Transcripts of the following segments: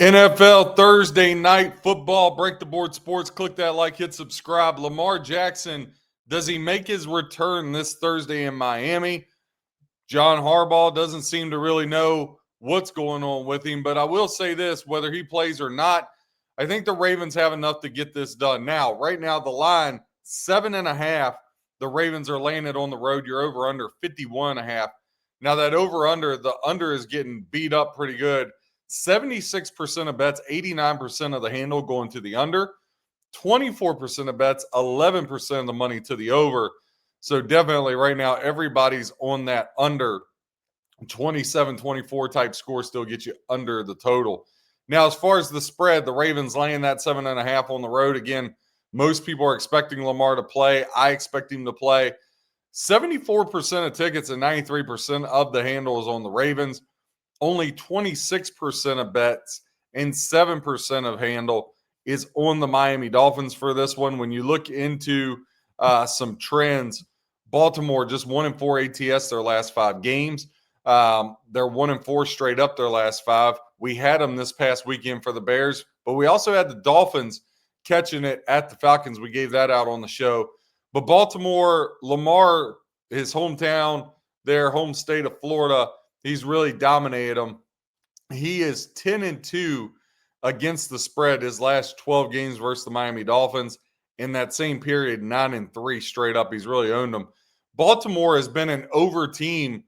NFL Thursday night football, break the board sports. Click that like, hit subscribe. Lamar Jackson, does he make his return this Thursday in Miami? John Harbaugh doesn't seem to really know what's going on with him, but I will say this, whether he plays or not, I think the Ravens have enough to get this done. Now, right now, the line, 7.5. The Ravens are laying it on the road. You're over under 51.5. Now, that the under is getting beat up pretty good. 76% of bets, 89% of the handle going to the under, 24% of bets, 11% of the money to the over. So definitely right now, everybody's on that under. 27-24 type score still gets you under the total. Now, as far as the spread, the Ravens laying that 7.5 on the road. Again, most people are expecting Lamar to play. I expect him to play. 74% of tickets and 93% of the handle is on the Ravens. Only 26% of bets and 7% of handle is on the Miami Dolphins for this one. When you look into some trends, Baltimore just 1-4 ATS their last 5 games. They're 1-4 straight up their last 5. We had them this past weekend for the Bears, but we also had the Dolphins catching it at the Falcons. We gave that out on the show. But Baltimore, Lamar, his hometown, their home state of Florida, he's really dominated them. He is 10-2 against the spread his last 12 games versus the Miami Dolphins. In that same period, 9-3 straight up. He's really owned them. Baltimore has been an over team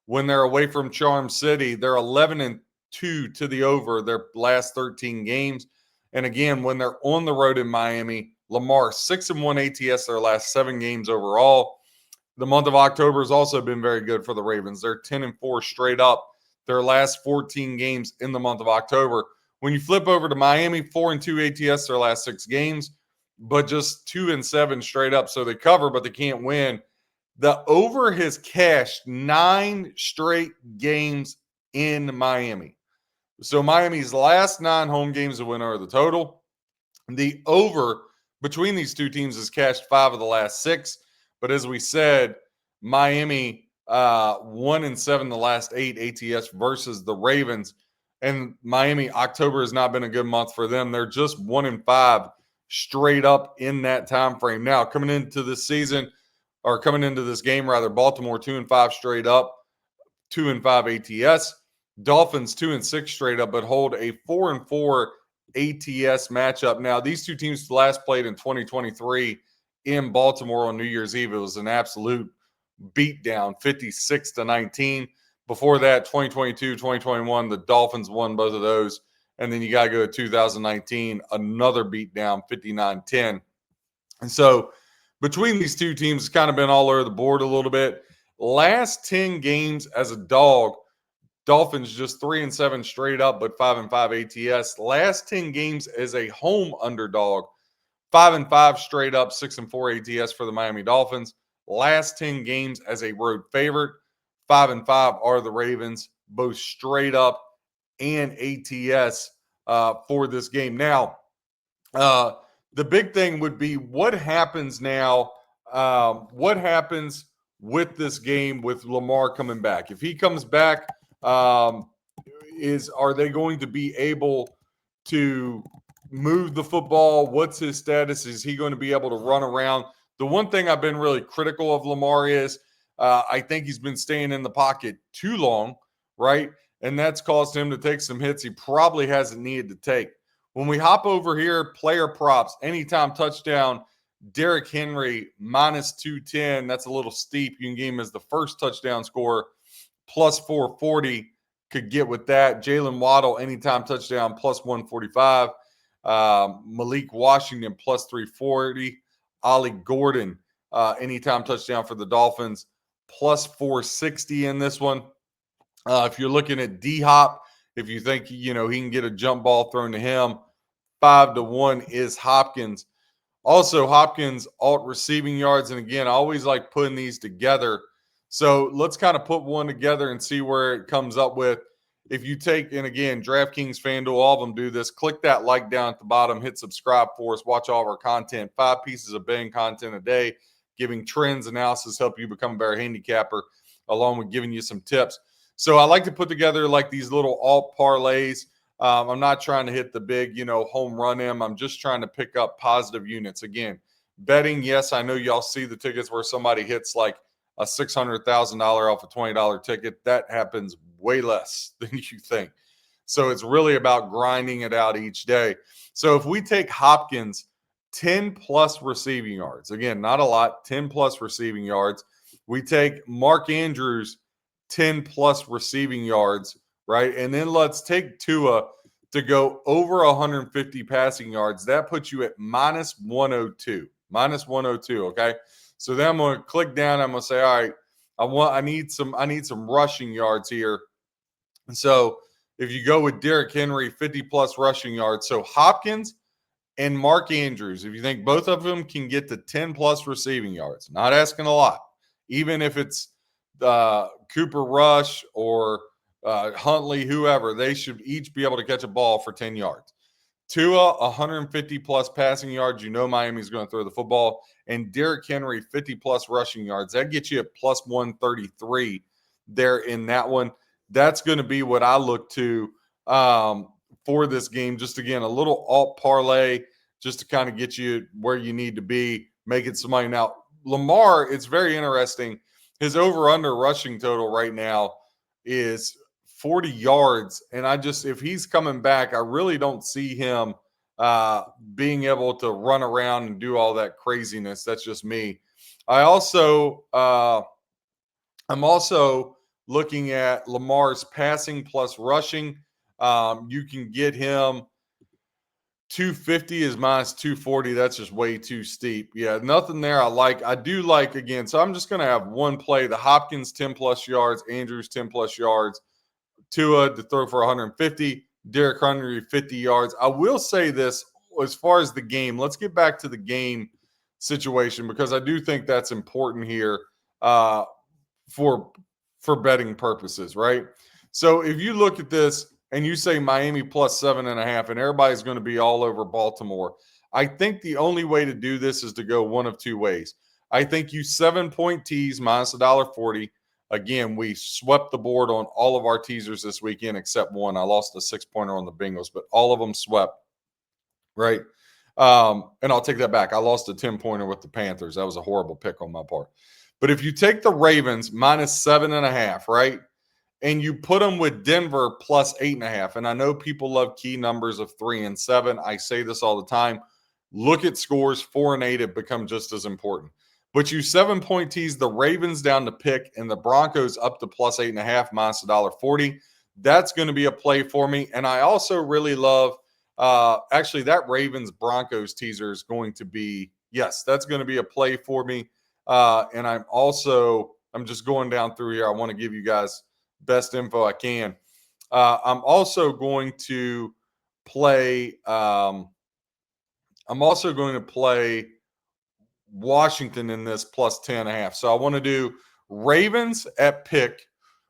when they're away from Charm City. They're 11-2 to the over their last 13 games. And again, when they're on the road in Miami, Lamar 6-1 ATS their last 7 games overall. The month of October has also been very good for the Ravens. They're 10-4 straight up their last 14 games in the month of October. When you flip over to Miami, 4-2 ATS their last 6 games, but just 2-7 straight up. So they cover, but they can't win. The over has cashed 9 straight games in Miami. So Miami's last 9 home games, the winner of the total. The over between these two teams has cashed 5 of the last 6. But as we said, Miami 1-7 the last 8 ATS versus the Ravens. And Miami, October has not been a good month for them. They're just 1-5 straight up in that time frame. Now, coming into this season, or coming into this game rather, Baltimore 2-5 straight up, 2-5 ATS. Dolphins 2-6 straight up, but hold a 4-4 ATS matchup. Now, these two teams last played in 2023 in Baltimore on New Year's Eve. It was an absolute beatdown, 56-19. Before that, 2022, 2021, the Dolphins won both of those. And then you got to go to 2019, another beatdown, 59-10. And so between these two teams, it's kind of been all over the board a little bit. Last 10 games as a dog, Dolphins just 3-7 straight up, but 5-5 ATS. Last 10 games as a home underdog, 5-5 straight up, 6-4 ATS for the Miami Dolphins. Last 10 games as a road favorite, 5-5 are the Ravens, both straight up and ATS for this game. Now, the big thing would be what happens now. What happens with this game with Lamar coming back? If he comes back, are they going to be able to move the football? What's his status? Is he going to be able to run around? The one thing I've been really critical of Lamar is I think he's been staying in the pocket too long, right? And that's caused him to take some hits he probably hasn't needed to take. When we hop over here, player props, anytime touchdown, Derrick Henry -210. That's a little steep. You can get him as the first touchdown scorer, +440. Could get with that. Jalen Waddle, anytime touchdown, +145. Malik Washington, +340. Ollie Gordon, anytime touchdown for the Dolphins, +460 in this one. If you're looking at D-Hop, if you think, he can get a jump ball thrown to him, 5-1 is Hopkins. Also, Hopkins alt receiving yards. And again, I always like putting these together. So let's kind of put one together and see where it comes up with. If you take, and again, DraftKings, FanDuel, all of them do this. Click that like down at the bottom. Hit subscribe for us. Watch all of our content. 5 pieces of betting content a day, giving trends, analysis, help you become a better handicapper, along with giving you some tips. So I like to put together like these little alt parlays. I'm not trying to hit the big, home run in. I'm just trying to pick up positive units. Again, betting, yes, I know y'all see the tickets where somebody hits like a $600,000 off a $20 ticket. That happens way less than you think. So it's really about grinding it out each day. So if we take Hopkins, 10 plus receiving yards, again, not a lot, 10 plus receiving yards. We take Mark Andrews, 10 plus receiving yards, right? And then let's take Tua to go over 150 passing yards. That puts you at minus 102. Minus 102, okay? So then I'm going to click down. I'm going to say, all right, I need some rushing yards here. And so if you go with Derrick Henry, 50 plus rushing yards. So Hopkins and Mark Andrews, if you think both of them can get to 10 plus receiving yards, not asking a lot, even if it's Cooper Rush or Huntley, whoever, they should each be able to catch a ball for 10 yards. Tua, 150 plus passing yards. Miami's going to throw the football. And Derrick Henry, 50 plus rushing yards. That gets you at plus 133 there in that one. That's going to be what I look to for this game. Just again, a little alt parlay just to kind of get you where you need to be, making some money. Now, Lamar, it's very interesting. His over-under rushing total right now is 40 yards. And if he's coming back, I really don't see him being able to run around and do all that craziness. That's just me. I'm also looking at Lamar's passing plus rushing. You can get him 250 is minus 240. That's just way too steep. Yeah, nothing there. I do like, again, so I'm just going to have one play. The Hopkins 10 plus yards, Andrews 10 plus yards, Tua to throw for 150, Derrick Henry 50 yards. I will say this as far as the game. Let's get back to the game situation because I do think that's important here for betting purposes, right? So if you look at this and you say Miami plus 7.5, and everybody's going to be all over Baltimore, I think the only way to do this is to go one of two ways. I think you 7-point tease minus $1.40. Again, we swept the board on all of our teasers this weekend except one. I lost a 6-pointer on the Bengals, but all of them swept, right? And I'll take that back. I lost a 10-pointer with the Panthers. That was a horrible pick on my part. But if you take the Ravens minus 7.5, right, and you put them with Denver plus 8.5, and I know people love key numbers of 3 and 7. I say this all the time. Look at scores 4 and 8 have become just as important. But you 7-point tease the Ravens down to pick and the Broncos up to plus 8.5 minus $1.40. That's going to be a play for me. And I also really love actually that Ravens Broncos teaser is going to be, yes, that's going to be a play for me. And I'm just going down through here. I want to give you guys best info I can. I'm also going to play Washington in this plus 10.5. So I want to do Ravens at pick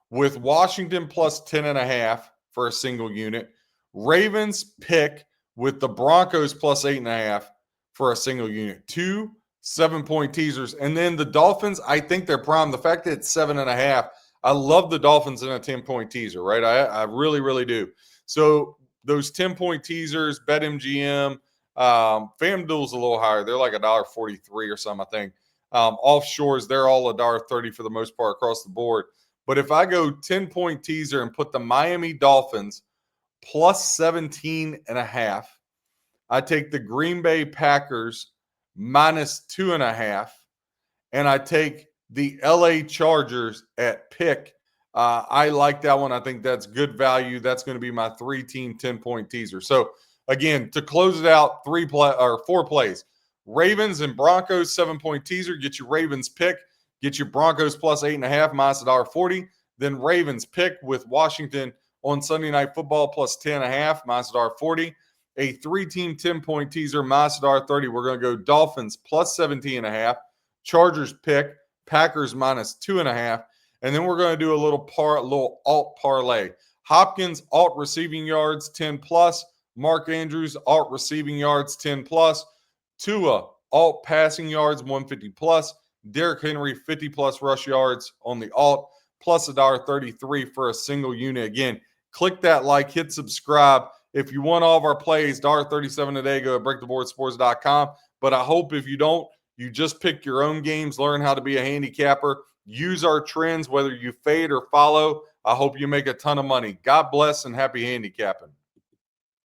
with Washington plus 10.5 for a single unit. Ravens pick with the Broncos plus 8.5 for a single unit. 2 7-point teasers. And then the Dolphins, I think they're prime. The fact that it's 7.5, I love the Dolphins in a 10-point teaser, right? I really, really do. So those 10-point teasers, BetMGM, FanDuel's a little higher. They're like $1.43 or something, I think. Offshores, they're all $1.30 for the most part across the board. But if I go 10-point teaser and put the Miami Dolphins plus 17.5, I take the Green Bay Packers minus 2.5, and I take the LA Chargers at pick. I like that one. I think that's good value. That's going to be my 3-team 10-point teaser. So again, to close it out, 4 plays. Ravens and Broncos 7-point teaser. Get your Ravens pick. Get your Broncos plus 8.5 minus $1.40. Then Ravens pick with Washington on Sunday Night Football plus 10.5 minus $1.40. A 3-team 10-point teaser minus $1.30. We're going to go Dolphins plus 17.5. Chargers pick. Packers minus 2.5. And then we're going to do a little alt parlay. Hopkins alt receiving yards 10 plus. Mark Andrews alt receiving yards 10 plus. Tua alt passing yards 150 plus. Derrick Henry 50 plus rush yards on the alt plus $1.33 for a single unit. Again, click that like, hit subscribe. If you want all of our plays, $1.37 a day, go to breaktheboardsports.com. But I hope if you don't, you just pick your own games, learn how to be a handicapper, use our trends, whether you fade or follow. I hope you make a ton of money. God bless and happy handicapping.